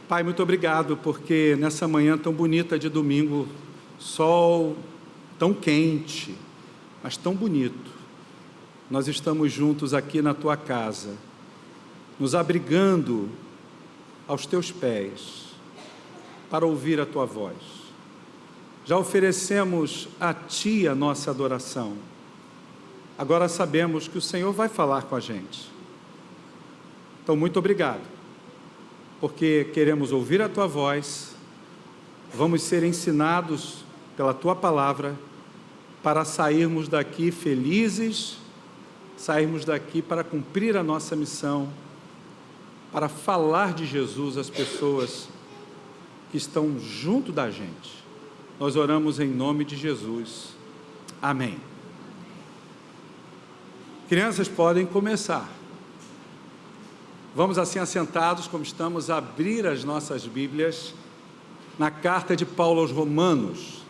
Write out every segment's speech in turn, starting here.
Pai, muito obrigado, porque nessa manhã tão bonita de domingo, sol tão quente, mas tão bonito, nós estamos juntos aqui na Tua casa, nos abrigando aos Teus pés, para ouvir a Tua voz. Já oferecemos a Ti a nossa adoração, agora sabemos que o Senhor vai falar com a gente. Então, muito obrigado, porque queremos ouvir a Tua voz, vamos ser ensinados pela Tua palavra, para sairmos daqui felizes, sairmos daqui para cumprir a nossa missão, para falar de Jesus às pessoas que estão junto da gente. Nós oramos em nome de Jesus. Amém. Crianças podem começar. Vamos assim assentados como estamos a abrir as nossas Bíblias na carta de Paulo aos Romanos.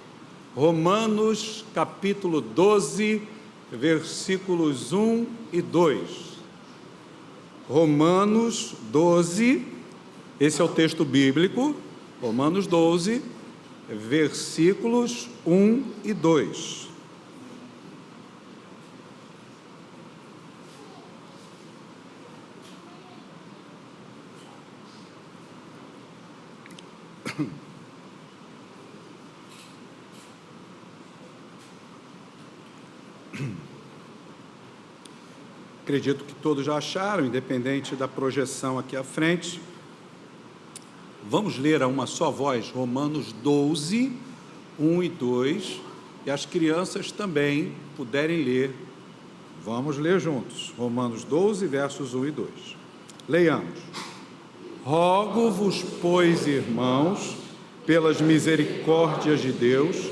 Romanos capítulo 12, versículos 1 e 2. Romanos 12, esse é o texto bíblico, Romanos 12, versículos 1 e 2. Acredito que todos já acharam, independente da projeção aqui à frente. Vamos ler a uma só voz, Romanos 12, 1 e 2, e as crianças também puderem ler. Vamos ler juntos, Romanos 12, versos 1 e 2. Leiamos. Rogo-vos, pois, irmãos, pelas misericórdias de Deus,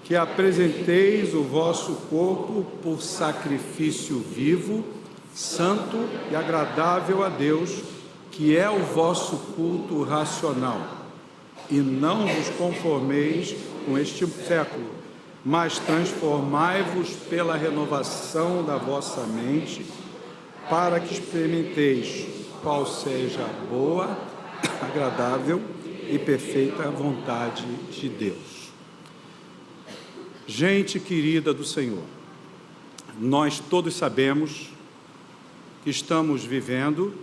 que apresenteis o vosso corpo por sacrifício vivo, santo e agradável a Deus, que é o vosso culto racional. E não vos conformeis com este século, mas transformai-vos pela renovação da vossa mente, para que experimenteis qual seja a boa, agradável e perfeita vontade de Deus. Gente querida do Senhor, nós todos sabemos que estamos vivendo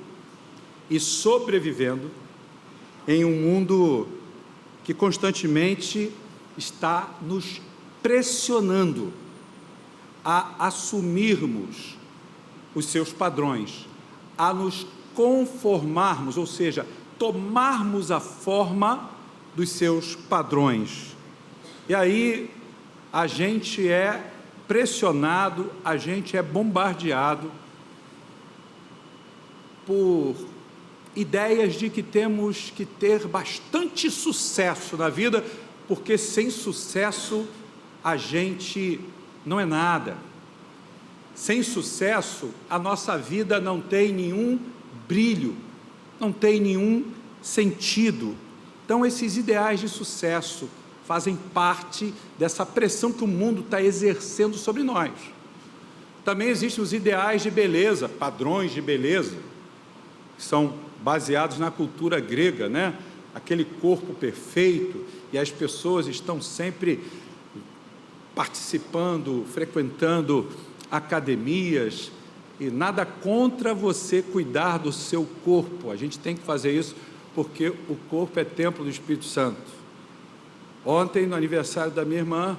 e sobrevivendo em um mundo que constantemente está nos pressionando a assumirmos os seus padrões, a nos conformarmos, ou seja, tomarmos a forma dos seus padrões. E aí a gente é pressionado, a gente é bombardeado por ideias de que temos que ter bastante sucesso na vida, porque sem sucesso a gente não é nada. Sem sucesso a nossa vida não tem nenhum brilho, não tem nenhum sentido. Então esses ideais de sucesso fazem parte dessa pressão que o mundo está exercendo sobre nós. Também existem os ideais de beleza, padrões de beleza, que são baseados na cultura grega, né? Aquele corpo perfeito, e as pessoas estão sempre participando, frequentando academias, e nada contra você cuidar do seu corpo, a gente tem que fazer isso, porque o corpo é templo do Espírito Santo. Ontem, no aniversário da minha irmã,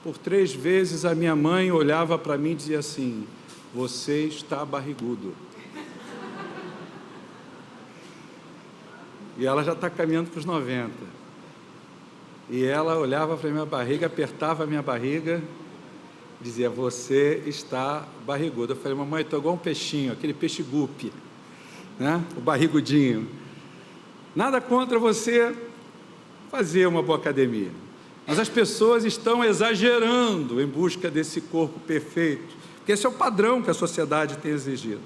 por 3 vezes a minha mãe olhava para mim e dizia assim: você está barrigudo. E ela já está caminhando para os 90. E ela olhava para a minha barriga, apertava a minha barriga, dizia: você está barrigudo. Eu falei: mamãe, estou igual um peixinho, aquele peixe gupe, né? O barrigudinho. Nada contra você fazer uma boa academia, mas as pessoas estão exagerando em busca desse corpo perfeito, porque esse é o padrão que a sociedade tem exigido.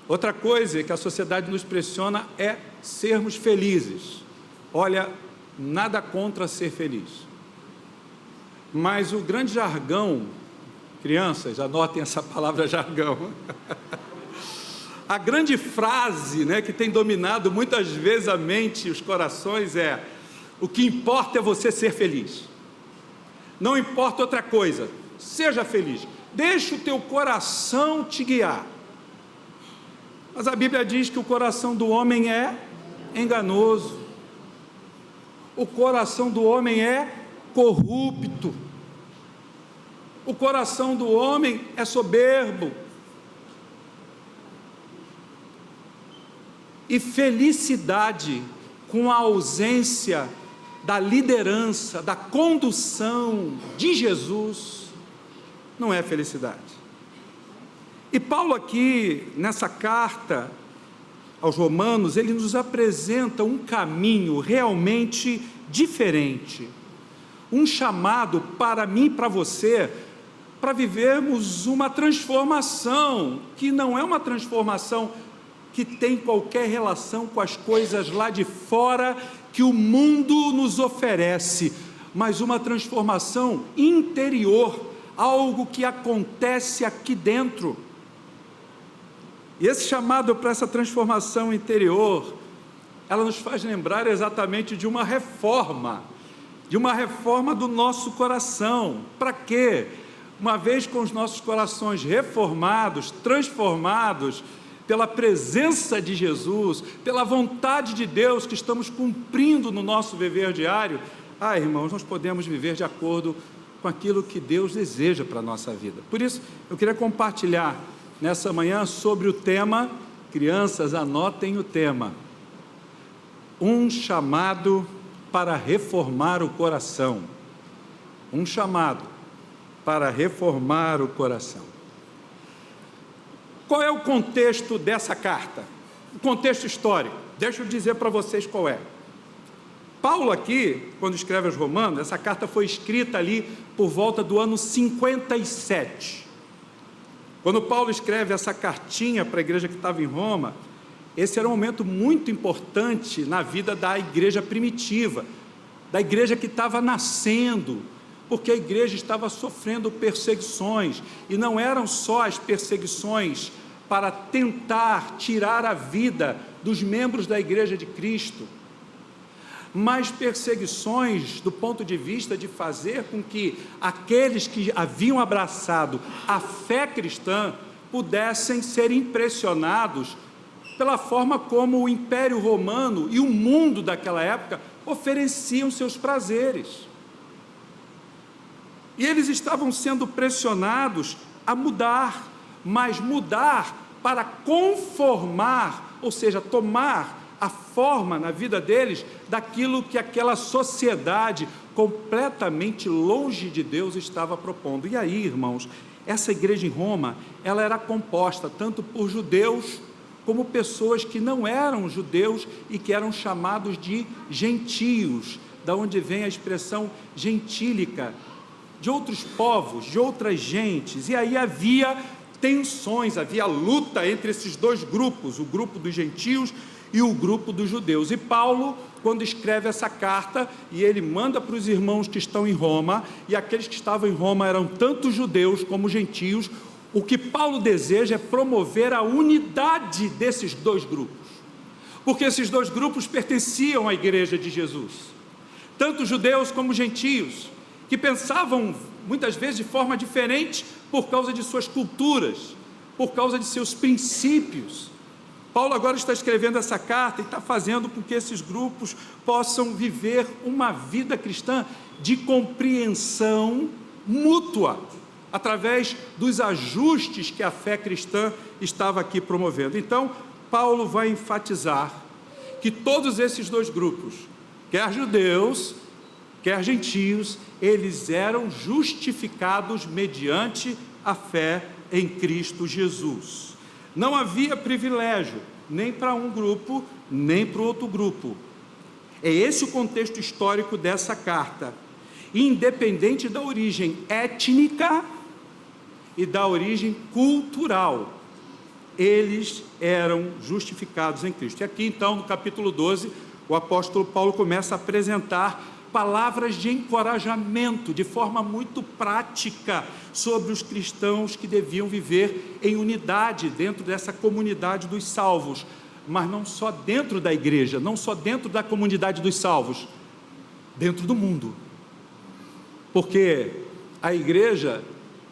Outra coisa que a sociedade nos pressiona é sermos felizes. Olha, nada contra ser feliz, mas o grande jargão, crianças, anotem essa palavra jargão, A grande frase, né, que tem dominado muitas vezes a mente e os corações é: o que importa é você ser feliz. Não importa outra coisa, seja feliz. Deixa o teu coração te guiar. Mas a Bíblia diz que o coração do homem é enganoso. O coração do homem é corrupto. O coração do homem é soberbo. E felicidade com a ausência da liderança, da condução de Jesus, não é felicidade. E Paulo aqui, nessa carta aos Romanos, ele nos apresenta um caminho realmente diferente, um chamado para mim e para você, para vivermos uma transformação, que não é uma transformação que tem qualquer relação com as coisas lá de fora que o mundo nos oferece, mas uma transformação interior, algo que acontece aqui dentro. E esse chamado para essa transformação interior, ela nos faz lembrar exatamente de uma reforma do nosso coração. Para quê? Uma vez com os nossos corações reformados, transformados pela presença de Jesus, pela vontade de Deus que estamos cumprindo no nosso viver diário, irmãos, nós podemos viver de acordo com aquilo que Deus deseja para a nossa vida. Por isso, eu queria compartilhar nessa manhã sobre o tema, crianças, anotem o tema, um chamado para reformar o coração. Um chamado para reformar o coração. Qual é o contexto dessa carta? O contexto histórico, deixa eu dizer para vocês qual é. Paulo aqui, quando escreve aos Romanos, essa carta foi escrita ali por volta do ano 57. Quando Paulo escreve essa cartinha para a igreja que estava em Roma, esse era um momento muito importante na vida da igreja primitiva, da igreja que estava nascendo, porque a igreja estava sofrendo perseguições, e não eram só as perseguições para tentar tirar a vida dos membros da igreja de Cristo, mas perseguições do ponto de vista de fazer com que aqueles que haviam abraçado a fé cristã pudessem ser impressionados pela forma como o Império Romano e o mundo daquela época ofereciam seus prazeres. E eles estavam sendo pressionados a mudar, mas mudar para conformar, ou seja, tomar a forma na vida deles daquilo que aquela sociedade completamente longe de Deus estava propondo. E aí, irmãos, essa igreja em Roma, ela era composta tanto por judeus como pessoas que não eram judeus e que eram chamados de gentios, da onde vem a expressão gentílica, de outros povos, de outras gentes. E aí havia tensões, havia luta entre esses dois grupos, o grupo dos gentios e o grupo dos judeus. E Paulo, quando escreve essa carta, e ele manda para os irmãos que estão em Roma, e aqueles que estavam em Roma eram tanto judeus como gentios, o que Paulo deseja é promover a unidade desses dois grupos, porque esses dois grupos pertenciam à igreja de Jesus, tanto judeus como gentios, que pensavam muitas vezes de forma diferente por causa de suas culturas, por causa de seus princípios. Paulo agora está escrevendo essa carta e está fazendo com que esses grupos possam viver uma vida cristã de compreensão mútua, através dos ajustes que a fé cristã estava aqui promovendo. Então, Paulo vai enfatizar que todos esses dois grupos, quer judeus, quer gentios, eles eram justificados mediante a fé em Cristo Jesus. Não havia privilégio, nem para um grupo, nem para o outro grupo. É esse o contexto histórico dessa carta. Independente da origem étnica e da origem cultural, eles eram justificados em Cristo. E aqui então, no capítulo 12, o apóstolo Paulo começa a apresentar palavras de encorajamento, de forma muito prática, sobre os cristãos que deviam viver em unidade dentro dessa comunidade dos salvos, mas não só dentro da igreja, não só dentro da comunidade dos salvos, dentro do mundo, porque a igreja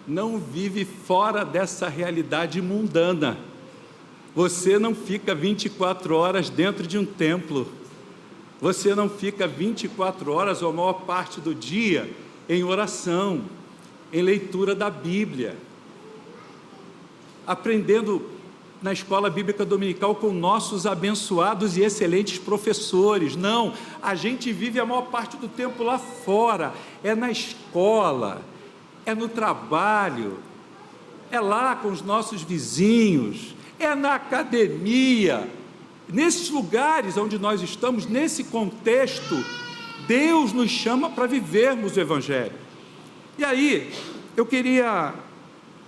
não vive fora dessa realidade mundana. Você não fica 24 horas dentro de um templo, você não fica 24 horas ou a maior parte do dia em oração, em leitura da Bíblia, aprendendo na escola bíblica dominical com nossos abençoados e excelentes professores. Não, a gente vive a maior parte do tempo lá fora, é na escola, é no trabalho, é lá com os nossos vizinhos, é na academia. Nesses lugares onde nós estamos, nesse contexto, Deus nos chama para vivermos o Evangelho. E aí, eu queria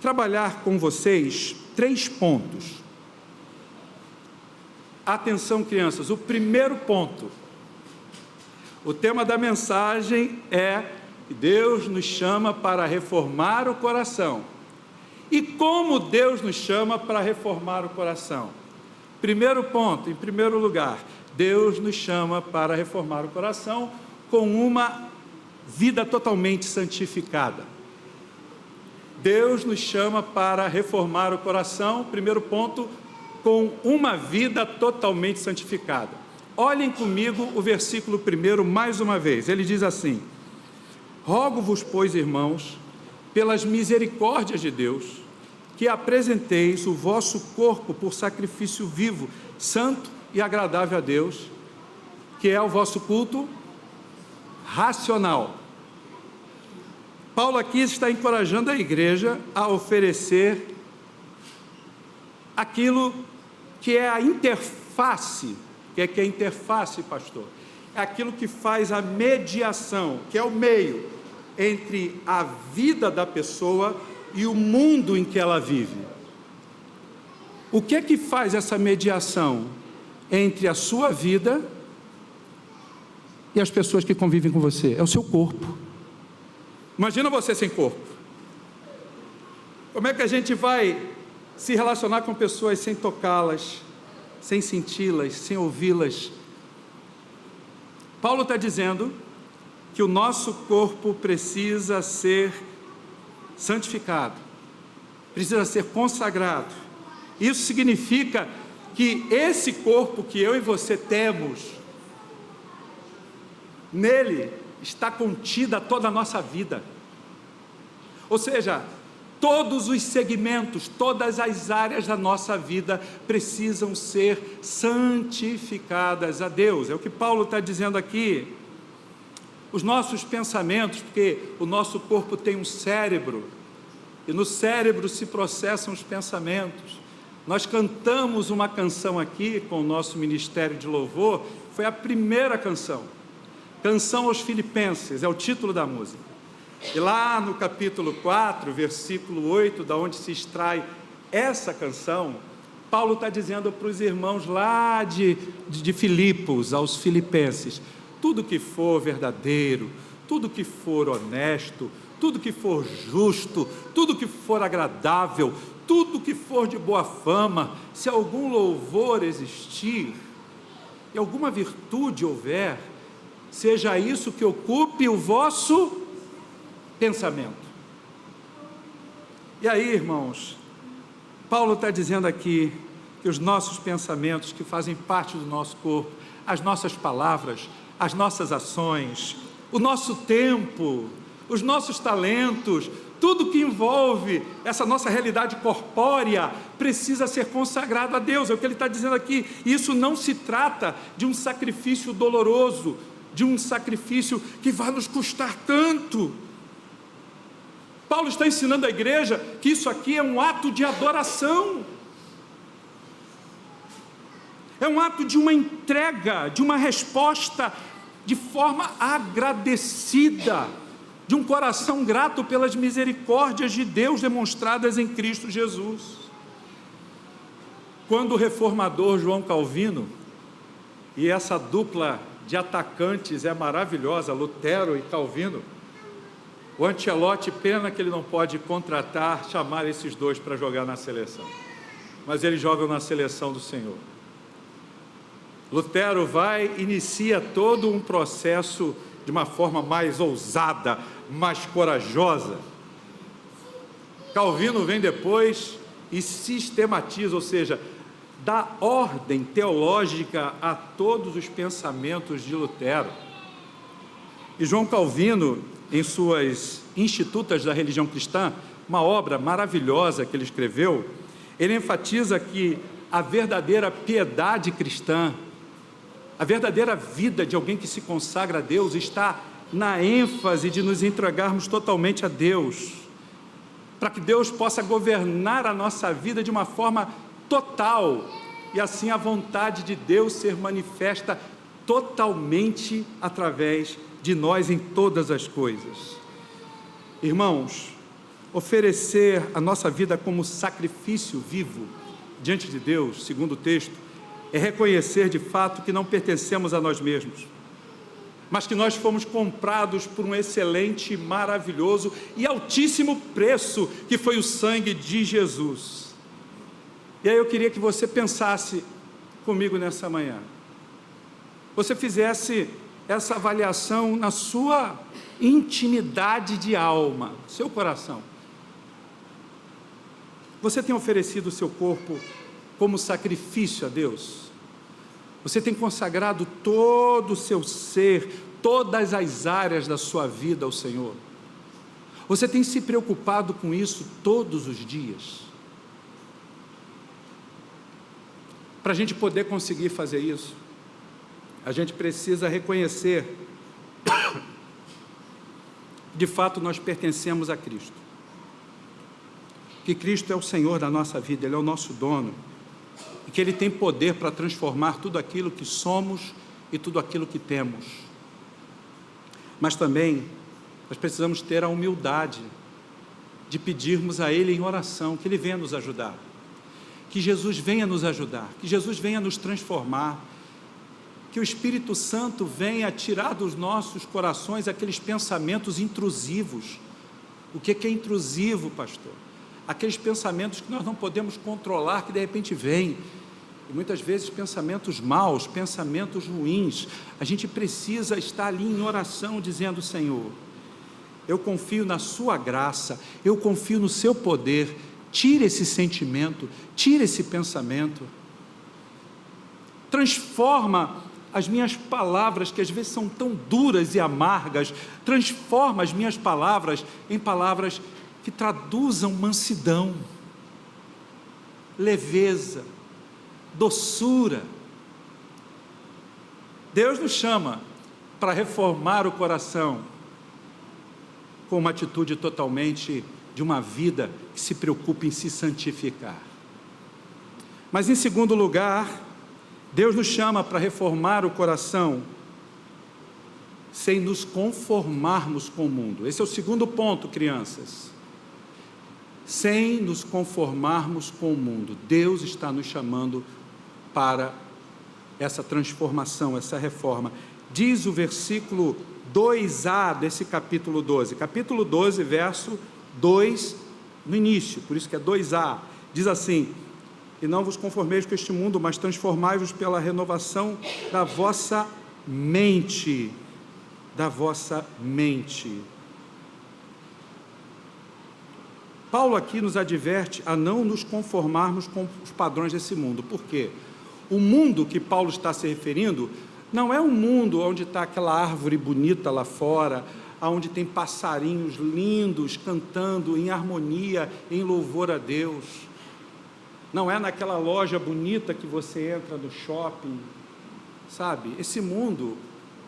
trabalhar com vocês 3 pontos. Atenção, crianças, o primeiro ponto, o tema da mensagem é que Deus nos chama para reformar o coração. E como Deus nos chama para reformar o coração? Primeiro ponto, em primeiro lugar, Deus nos chama para reformar o coração com uma vida totalmente santificada. Deus nos chama para reformar o coração, primeiro ponto, com uma vida totalmente santificada. Olhem comigo o versículo 1 mais uma vez, ele diz assim: rogo-vos, pois, irmãos, pelas misericórdias de Deus, que apresenteis o vosso corpo por sacrifício vivo, santo e agradável a Deus, que é o vosso culto racional. Paulo aqui está encorajando a igreja a oferecer aquilo que é a interface. O que é a interface, pastor? É aquilo que faz a mediação, que é o meio entre a vida da pessoa e o mundo em que ela vive. O que é que faz essa mediação entre a sua vida e as pessoas que convivem com você? É o seu corpo. Imagina você sem corpo. Como é que a gente vai se relacionar com pessoas sem tocá-las, sem senti-las, sem ouvi-las? Paulo está dizendo que o nosso corpo precisa ser santificado, precisa ser consagrado. Isso significa que esse corpo que eu e você temos, nele está contida toda a nossa vida. Ou seja, todos os segmentos, todas as áreas da nossa vida precisam ser santificadas a Deus. É o que Paulo está dizendo aqui. Os nossos pensamentos, porque o nosso corpo tem um cérebro, e no cérebro se processam os pensamentos. Nós cantamos uma canção aqui com o nosso ministério de louvor, foi a primeira canção aos Filipenses, é o título da música. E lá no capítulo 4, versículo 8, da onde se extrai essa canção, Paulo está dizendo para os irmãos lá de Filipos, aos filipenses: tudo que for verdadeiro, tudo que for honesto, tudo que for justo, tudo que for agradável, tudo que for de boa fama, se algum louvor existir e alguma virtude houver, seja isso que ocupe o vosso pensamento. E aí, irmãos, Paulo está dizendo aqui que os nossos pensamentos, que fazem parte do nosso corpo, as nossas palavras, as nossas ações, o nosso tempo, os nossos talentos, tudo que envolve essa nossa realidade corpórea precisa ser consagrado a Deus. É o que ele está dizendo aqui. Isso não se trata de um sacrifício doloroso, de um sacrifício que vai nos custar tanto. Paulo está ensinando à igreja que isso aqui é um ato de adoração, é um ato de uma entrega, de uma resposta de forma agradecida, de um coração grato pelas misericórdias de Deus demonstradas em Cristo Jesus. Quando o reformador João Calvino e essa dupla de atacantes é maravilhosa, Lutero e Calvino. O Ancelotti, pena que ele não pode contratar, chamar esses dois para jogar na seleção, mas eles jogam na seleção do Senhor. Lutero inicia todo um processo de uma forma mais ousada, mais corajosa. Calvino vem depois e sistematiza, ou seja, dá ordem teológica a todos os pensamentos de Lutero. E João Calvino, em suas Institutas da Religião Cristã, uma obra maravilhosa que ele escreveu, ele enfatiza que a verdadeira piedade cristã, a verdadeira vida de alguém que se consagra a Deus, está na ênfase de nos entregarmos totalmente a Deus, para que Deus possa governar a nossa vida de uma forma total, e assim a vontade de Deus ser manifesta totalmente através de nós em todas as coisas. Irmãos, oferecer a nossa vida como sacrifício vivo diante de Deus, segundo o texto, é reconhecer de fato que não pertencemos a nós mesmos, mas que nós fomos comprados por um excelente, maravilhoso e altíssimo preço, que foi o sangue de Jesus. E aí eu queria que você pensasse comigo nessa manhã, você fizesse essa avaliação na sua intimidade de alma, seu coração. Você tem oferecido o seu corpo como sacrifício a Deus? Você tem consagrado todo o seu ser, todas as áreas da sua vida ao Senhor? Você tem se preocupado com isso todos os dias? Para a gente poder conseguir fazer isso, a gente precisa reconhecer de fato nós pertencemos a Cristo, que Cristo é o Senhor da nossa vida, Ele é o nosso dono, e que Ele tem poder para transformar tudo aquilo que somos e tudo aquilo que temos. Mas também nós precisamos ter a humildade de pedirmos a Ele em oração, que Ele venha nos ajudar, que Jesus venha nos ajudar, que Jesus venha nos transformar, que o Espírito Santo venha tirar dos nossos corações aqueles pensamentos intrusivos. O que é intrusivo, pastor? Aqueles pensamentos que nós não podemos controlar, que de repente vêm, e muitas vezes pensamentos maus, pensamentos ruins. A gente precisa estar ali em oração, dizendo: Senhor, eu confio na sua graça, eu confio no seu poder, tira esse sentimento, tira esse pensamento, transforma as minhas palavras, que às vezes são tão duras e amargas, transforma as minhas palavras em palavras que traduzam mansidão, leveza, doçura. Deus nos chama para reformar o coração com uma atitude totalmente de uma vida que se preocupa em se santificar. Mas em segundo lugar, Deus nos chama para reformar o coração sem nos conformarmos com o mundo. Esse é o segundo ponto, crianças. Sem nos conformarmos com o mundo. Deus está nos chamando para essa transformação, essa reforma. Diz o versículo 2a desse capítulo 12. Capítulo 12, verso 2, no início, por isso que é 2a. Diz assim: e não vos conformeis com este mundo, mas transformai-vos pela renovação da vossa mente. Da vossa mente. Paulo aqui nos adverte a não nos conformarmos com os padrões desse mundo. Por quê? O mundo que Paulo está se referindo não é um mundo onde está aquela árvore bonita lá fora, onde tem passarinhos lindos cantando em harmonia, em louvor a Deus. Não é naquela loja bonita que você entra no shopping, sabe? Esse mundo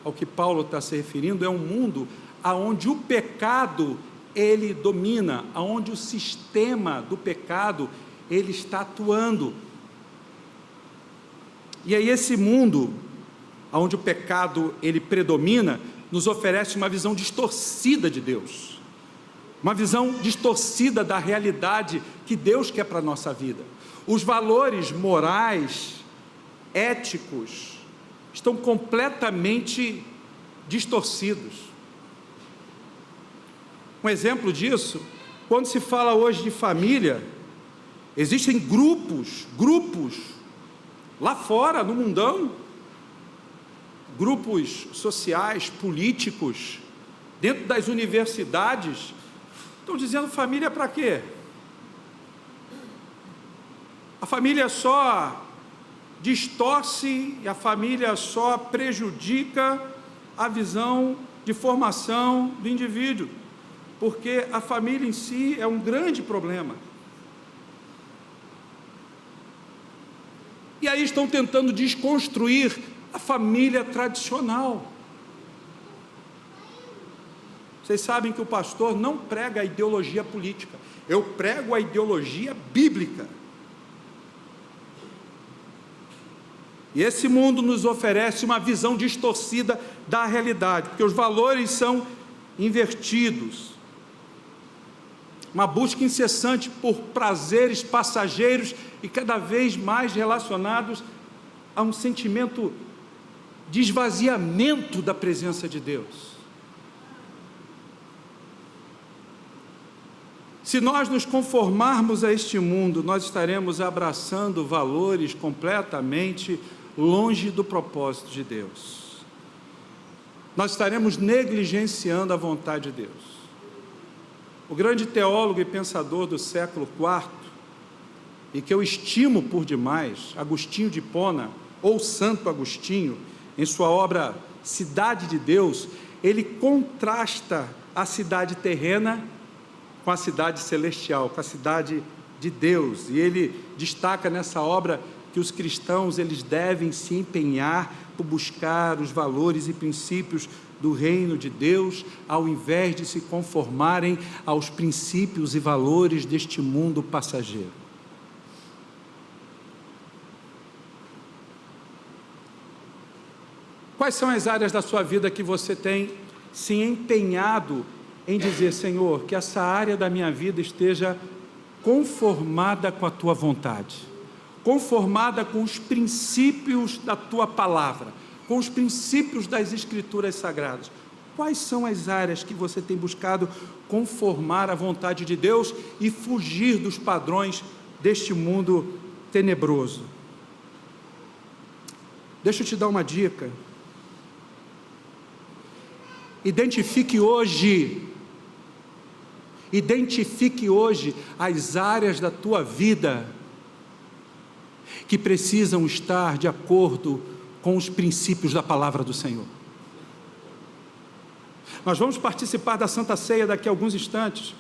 ao que Paulo está se referindo é um mundo onde o pecado ele domina, onde o sistema do pecado ele está atuando. E aí esse mundo onde o pecado ele predomina nos oferece uma visão distorcida de Deus, uma visão distorcida da realidade que Deus quer para a nossa vida. Os valores morais, éticos, estão completamente distorcidos. Um exemplo disso, quando se fala hoje de família, existem grupos lá fora, no mundão, grupos sociais, políticos, dentro das universidades, estão dizendo família para quê? A família só distorce e a família só prejudica a visão de formação do indivíduo, porque a família em si é um grande problema. E aí estão tentando desconstruir a família tradicional. Vocês sabem que o pastor não prega a ideologia política, eu prego a ideologia bíblica. E esse mundo nos oferece uma visão distorcida da realidade, porque os valores são invertidos. Uma busca incessante por prazeres passageiros e cada vez mais relacionados a um sentimento de esvaziamento da presença de Deus. Se nós nos conformarmos a este mundo, nós estaremos abraçando valores completamente longe do propósito de Deus. Nós estaremos negligenciando a vontade de Deus. O grande teólogo e pensador do século IV, e que eu estimo por demais, Agostinho de Hipona, ou Santo Agostinho, em sua obra Cidade de Deus, ele contrasta a cidade terrena com a cidade celestial, com a cidade de Deus, e ele destaca nessa obra que os cristãos eles devem se empenhar por buscar os valores e princípios do reino de Deus, ao invés de se conformarem aos princípios e valores deste mundo passageiro. Quais são as áreas da sua vida que você tem se empenhado em dizer: Senhor, que essa área da minha vida esteja conformada com a Tua vontade, conformada com os princípios da Tua palavra, com os princípios das Escrituras Sagradas? Quais são as áreas que você tem buscado conformar a vontade de Deus e fugir dos padrões deste mundo tenebroso? Deixa eu te dar uma dica. Identifique hoje as áreas da tua vida que precisam estar de acordo com os princípios da palavra do Senhor. Nós vamos participar da Santa Ceia daqui a alguns instantes,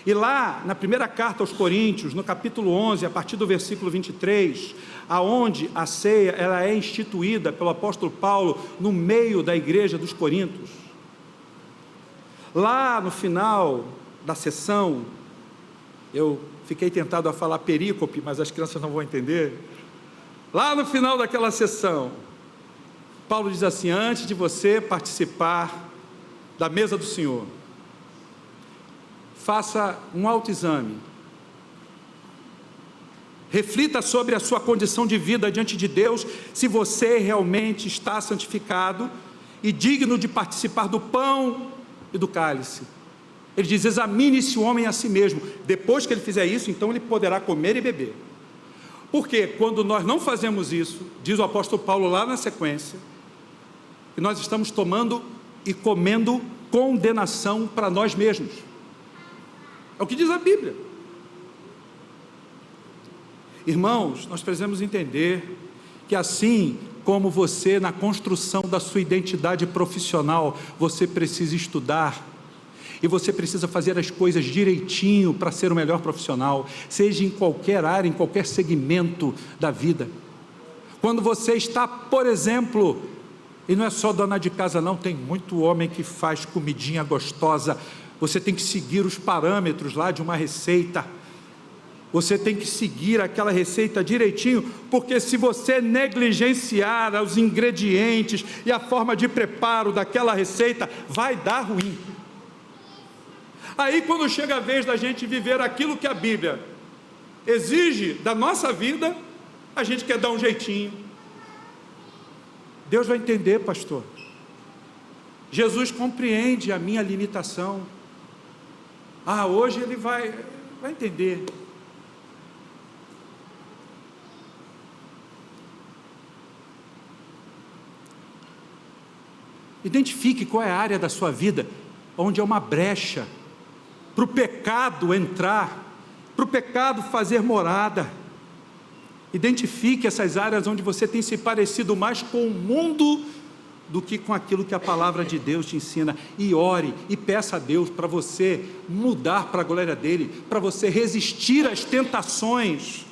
e lá na primeira carta aos Coríntios, no capítulo 11, a partir do versículo 23, aonde a ceia ela é instituída pelo apóstolo Paulo no meio da igreja dos Coríntios. Lá no final da sessão, eu fiquei tentado a falar perícope, mas as crianças não vão entender. Lá no final daquela sessão, Paulo diz assim: antes de você participar da mesa do Senhor, faça um autoexame, reflita sobre a sua condição de vida diante de Deus, se você realmente está santificado e digno de participar do pão e do cálice. Ele diz: examine-se o homem a si mesmo. Depois que ele fizer isso, então ele poderá comer e beber. Porque quando nós não fazemos isso, diz o apóstolo Paulo lá na sequência, que nós estamos tomando e comendo condenação para nós mesmos. É o que diz a Bíblia. Irmãos, nós precisamos entender que assim como você, na construção da sua identidade profissional, você precisa estudar, e você precisa fazer as coisas direitinho para ser o melhor profissional, seja em qualquer área, em qualquer segmento da vida. Quando você está, por exemplo, e não é só dona de casa não, tem muito homem que faz comidinha gostosa, você tem que seguir os parâmetros lá de uma receita, você tem que seguir aquela receita direitinho, porque se você negligenciar os ingredientes e a forma de preparo daquela receita, vai dar ruim. Aí quando chega a vez da gente viver aquilo que a Bíblia exige da nossa vida, a gente quer dar um jeitinho, Deus vai entender, pastor. Jesus compreende a minha limitação. Hoje ele vai entender. Identifique qual é a área da sua vida onde é uma brecha para o pecado entrar, para o pecado fazer morada. Identifique essas áreas onde você tem se parecido mais com o mundo do que com aquilo que a palavra de Deus te ensina, e ore e peça a Deus para você mudar para a glória dele, para você resistir às tentações,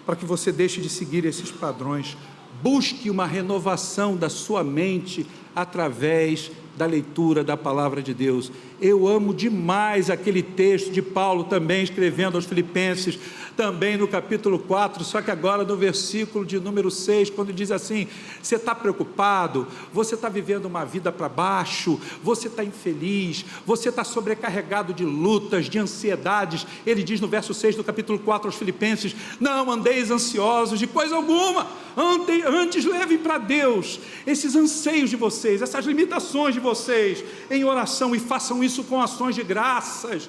para que você deixe de seguir esses padrões. Busque uma renovação da sua mente através da leitura da palavra de Deus. Eu amo demais aquele texto de Paulo também escrevendo aos Filipenses, também no capítulo 4, só que agora no versículo de número 6, quando diz assim: você está preocupado, você está vivendo uma vida para baixo, você está infeliz, você está sobrecarregado de lutas, de ansiedades. Ele diz no verso 6 do capítulo 4 aos Filipenses: não andeis ansiosos de coisa alguma, antes levem para Deus esses anseios de vocês, essas limitações de vocês, em oração, e façam isso com ações de graças,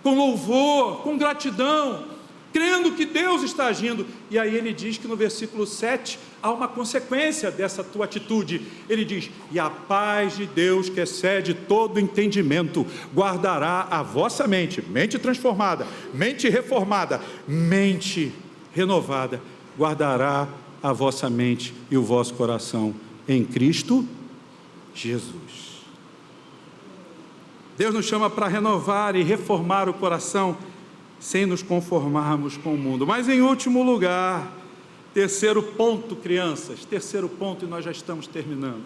com louvor, com gratidão, crendo que Deus está agindo. E aí ele diz que no versículo 7, há uma consequência dessa tua atitude. Ele diz: e a paz de Deus, que excede todo entendimento, guardará a vossa mente, mente transformada, mente reformada, mente renovada, guardará a vossa mente e o vosso coração em Cristo Jesus. Deus nos chama para renovar e reformar o coração, sem nos conformarmos com o mundo. Mas em último lugar, terceiro ponto, crianças, terceiro ponto, e nós já estamos terminando.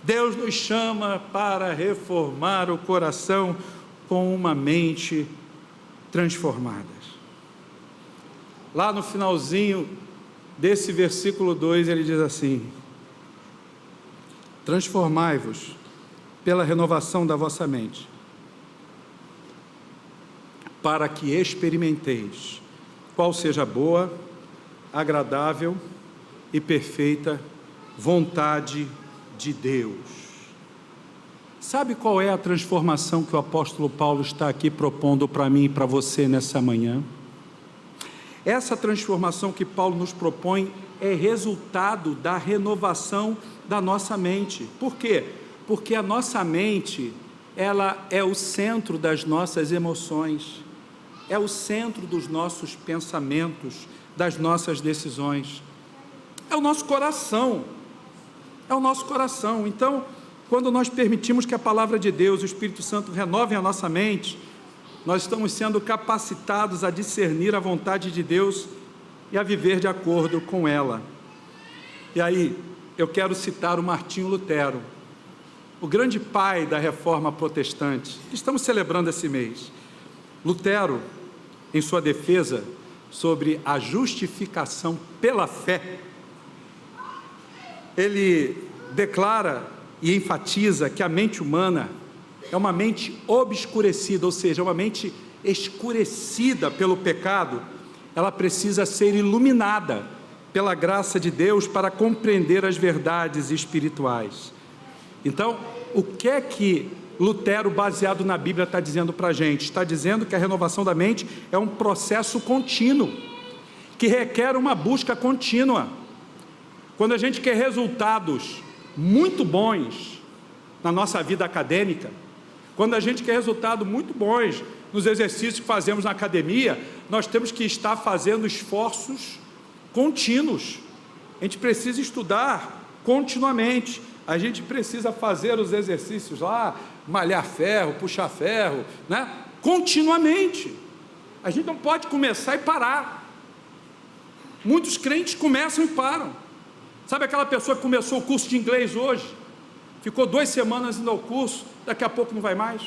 Deus nos chama para reformar o coração com uma mente transformada. Lá no finalzinho desse versículo 2, ele diz assim: transformai-vos pela renovação da vossa mente, para que experimenteis qual seja a boa, agradável e perfeita vontade de Deus. Sabe qual é a transformação que o apóstolo Paulo está aqui propondo para mim e para você nessa manhã? Essa transformação que Paulo nos propõe é resultado da renovação da nossa mente. Por quê? Porque a nossa mente, ela é o centro das nossas emoções, é o centro dos nossos pensamentos, das nossas decisões, é o nosso coração, Então, quando nós permitimos que a palavra de Deus, o Espírito Santo, renovem a nossa mente, nós estamos sendo capacitados a discernir a vontade de Deus e a viver de acordo com ela. E aí, eu quero citar o Martinho Lutero, o grande pai da reforma protestante, que estamos celebrando esse mês. Lutero, em sua defesa sobre a justificação pela fé, ele declara e enfatiza que a mente humana é uma mente obscurecida, ou seja, uma mente escurecida pelo pecado. Ela precisa ser iluminada pela graça de Deus para compreender as verdades espirituais. Então, o que é que Lutero, baseado na Bíblia, está dizendo para a gente? Está dizendo que a renovação da mente é um processo contínuo, que requer uma busca contínua. Quando a gente quer resultados muito bons na nossa vida acadêmica, quando a gente quer resultados muito bons nos exercícios que fazemos na academia, nós temos que estar fazendo esforços contínuos. A gente precisa estudar continuamente, a gente precisa fazer os exercícios lá, malhar ferro, puxar ferro, né? Continuamente. A gente não pode começar e parar. Muitos crentes começam e param. Sabe aquela pessoa que começou o curso de inglês hoje, ficou 2 semanas indo ao curso, daqui a pouco não vai mais?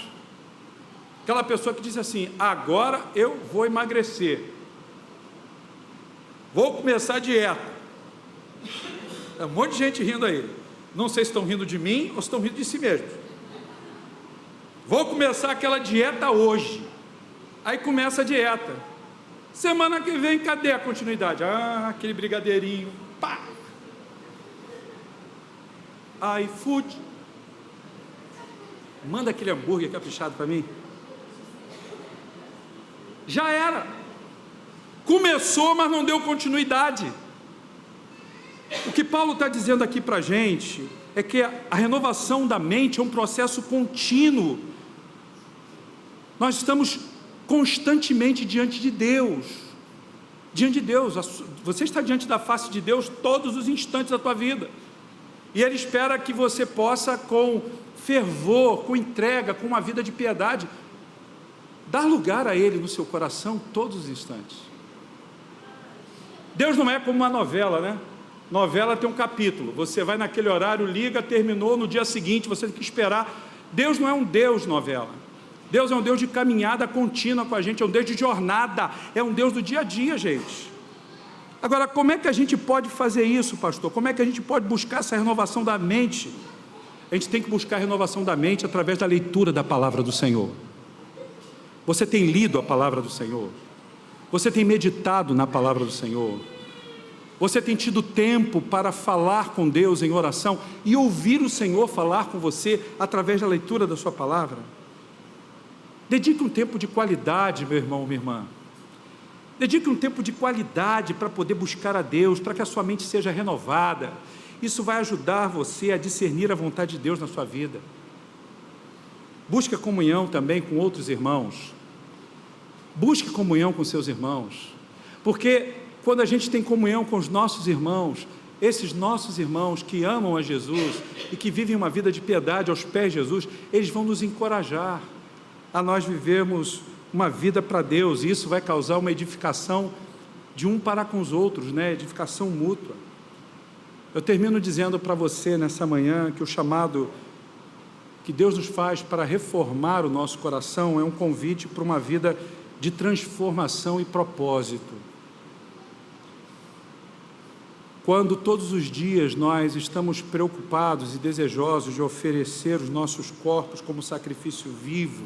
Aquela pessoa que diz assim: agora eu vou emagrecer, vou começar a dieta. Tem um monte de gente rindo aí. Não sei se estão rindo de mim ou se estão rindo de si mesmos. Vou começar aquela dieta hoje. Aí começa a dieta. Semana que vem, cadê a continuidade? Aquele brigadeirinho, pá! iFood. Manda aquele hambúrguer caprichado para mim. Já era. Começou, mas não deu continuidade. O que Paulo está dizendo aqui para a gente é que a renovação da mente é um processo contínuo. Nós estamos constantemente diante de Deus. Diante de Deus. Você está diante da face de Deus todos os instantes da tua vida. E Ele espera que você possa, com fervor, com entrega, com uma vida de piedade, dar lugar a Ele no seu coração todos os instantes. Deus não é como uma novela, né? Novela tem um capítulo, você vai naquele horário, liga, terminou, no dia seguinte você tem que esperar. Deus não é um Deus novela. Deus é um Deus de caminhada contínua com a gente, é um Deus de jornada, é um Deus do dia a dia, gente. Agora, como é que a gente pode fazer isso, pastor? Como é que a gente pode buscar essa renovação da mente? A gente tem que buscar a renovação da mente através da leitura da palavra do Senhor. Você tem lido a palavra do Senhor? Você tem meditado na palavra do Senhor? Você tem tido tempo para falar com Deus em oração e ouvir o Senhor falar com você através da leitura da sua palavra? Dedique um tempo de qualidade, meu irmão, minha irmã. Dedique um tempo de qualidade para poder buscar a Deus, para que a sua mente seja renovada. Isso vai ajudar você a discernir a vontade de Deus na sua vida. Busque a comunhão também com outros irmãos. Busque comunhão com seus irmãos, porque quando a gente tem comunhão com os nossos irmãos, esses nossos irmãos que amam a Jesus e que vivem uma vida de piedade aos pés de Jesus, eles vão nos encorajar a nós vivermos uma vida para Deus, e isso vai causar uma edificação de um para com os outros, né? Edificação mútua. Eu termino dizendo para você nessa manhã que o chamado que Deus nos faz para reformar o nosso coração é um convite para uma vida de transformação e propósito. Quando todos os dias nós estamos preocupados e desejosos de oferecer os nossos corpos como sacrifício vivo,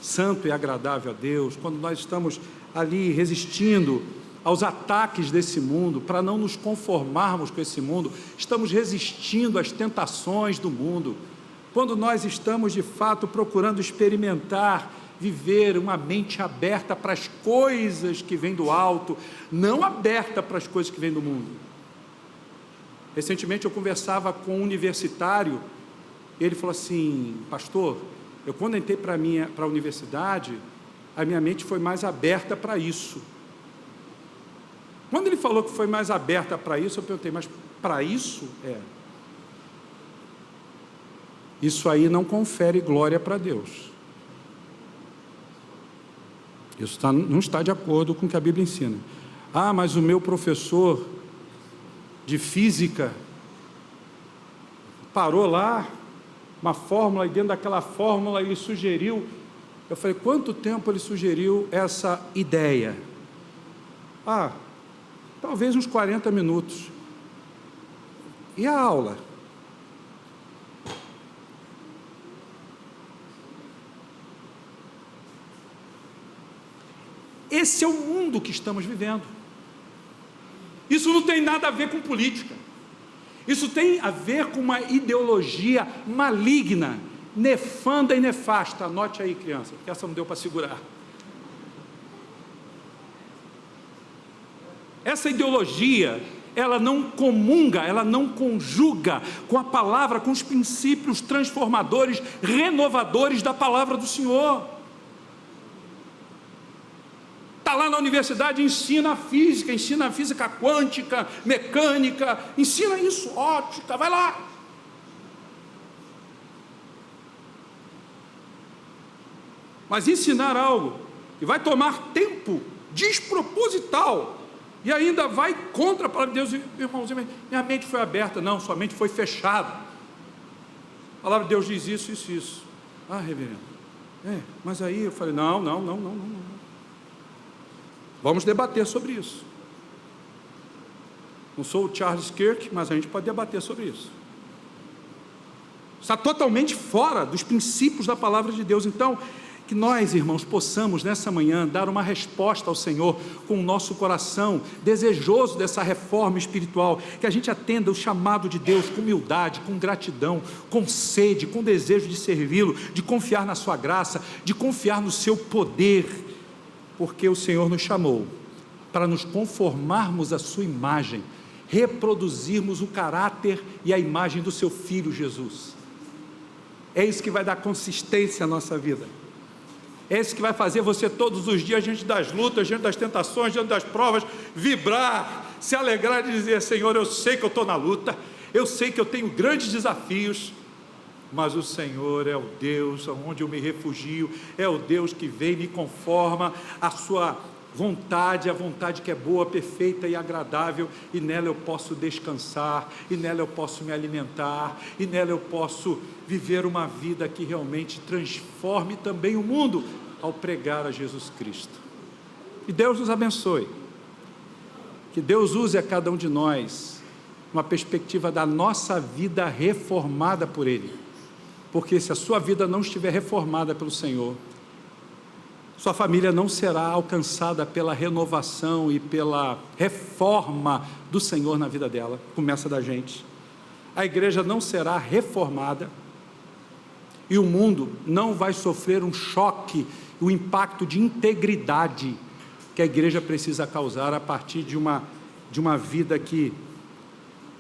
santo e agradável a Deus, quando nós estamos ali resistindo aos ataques desse mundo, para não nos conformarmos com esse mundo, estamos resistindo às tentações do mundo, quando nós estamos de fato procurando experimentar, viver uma mente aberta para as coisas que vêm do alto, não aberta para as coisas que vêm do mundo. Recentemente eu conversava com um universitário, e ele falou assim: pastor, eu quando entrei para a universidade, a minha mente foi mais aberta para isso. Quando ele falou que foi mais aberta para isso, eu perguntei, mas para isso? Isso aí não confere glória para Deus. Isso não está de acordo com o que a Bíblia ensina. Ah, mas o meu professor de física parou lá, uma fórmula, e dentro daquela fórmula ele sugeriu. Eu falei, quanto tempo ele sugeriu essa ideia? Talvez uns 40 minutos. E a aula? Esse é o mundo que estamos vivendo. Isso não tem nada a ver com política. Isso tem a ver com uma ideologia maligna, nefanda e nefasta. Anote aí, criança, porque essa não deu para segurar. Essa ideologia, ela não comunga, ela não conjuga com a palavra, com os princípios transformadores, renovadores da palavra do Senhor. Está lá na universidade, ensina física quântica, mecânica, ensina isso, ótica, vai lá. Mas ensinar algo que vai tomar tempo desproposital e ainda vai contra a palavra de Deus, irmãozinho, minha mente foi aberta. Não, sua mente foi fechada. A palavra de Deus diz isso. Reverendo, mas aí eu falei, não. Vamos debater sobre isso. Não sou o Charles Kirk, mas a gente pode debater sobre isso. Está totalmente fora dos princípios da palavra de Deus. Então, Que nós, irmãos, possamos nessa manhã dar uma resposta ao Senhor com o nosso coração desejoso dessa reforma espiritual, que a gente atenda o chamado de Deus com humildade, com gratidão, com sede, com desejo de servi-lo, de confiar na sua graça, de confiar no seu poder, porque o Senhor nos chamou para nos conformarmos à sua imagem, reproduzirmos o caráter e a imagem do seu Filho Jesus. É isso que vai dar consistência à nossa vida. É isso que vai fazer você todos os dias, diante das lutas, diante das tentações, diante das provas, vibrar, se alegrar e dizer: Senhor, eu sei que eu estou na luta, eu sei que eu tenho grandes desafios, mas o Senhor é o Deus onde eu me refugio, é o Deus que vem e me conforma à sua vontade, a vontade que é boa, perfeita e agradável, e nela eu posso descansar, e nela eu posso me alimentar, e nela eu posso viver uma vida que realmente transforme também o mundo, ao pregar a Jesus Cristo. Que Deus nos abençoe, que Deus use a cada um de nós, uma perspectiva da nossa vida reformada por Ele, porque se a sua vida não estiver reformada pelo Senhor, sua família não será alcançada pela renovação e pela reforma do Senhor na vida dela, começa da gente. A igreja não será reformada e o mundo não vai sofrer um choque, o impacto de integridade que a igreja precisa causar a partir de uma vida que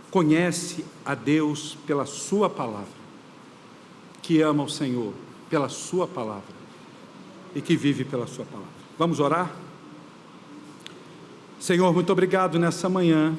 conhece a Deus pela sua palavra, que ama o Senhor pela sua palavra e que vive pela sua palavra. Vamos orar? Senhor, muito obrigado nessa manhã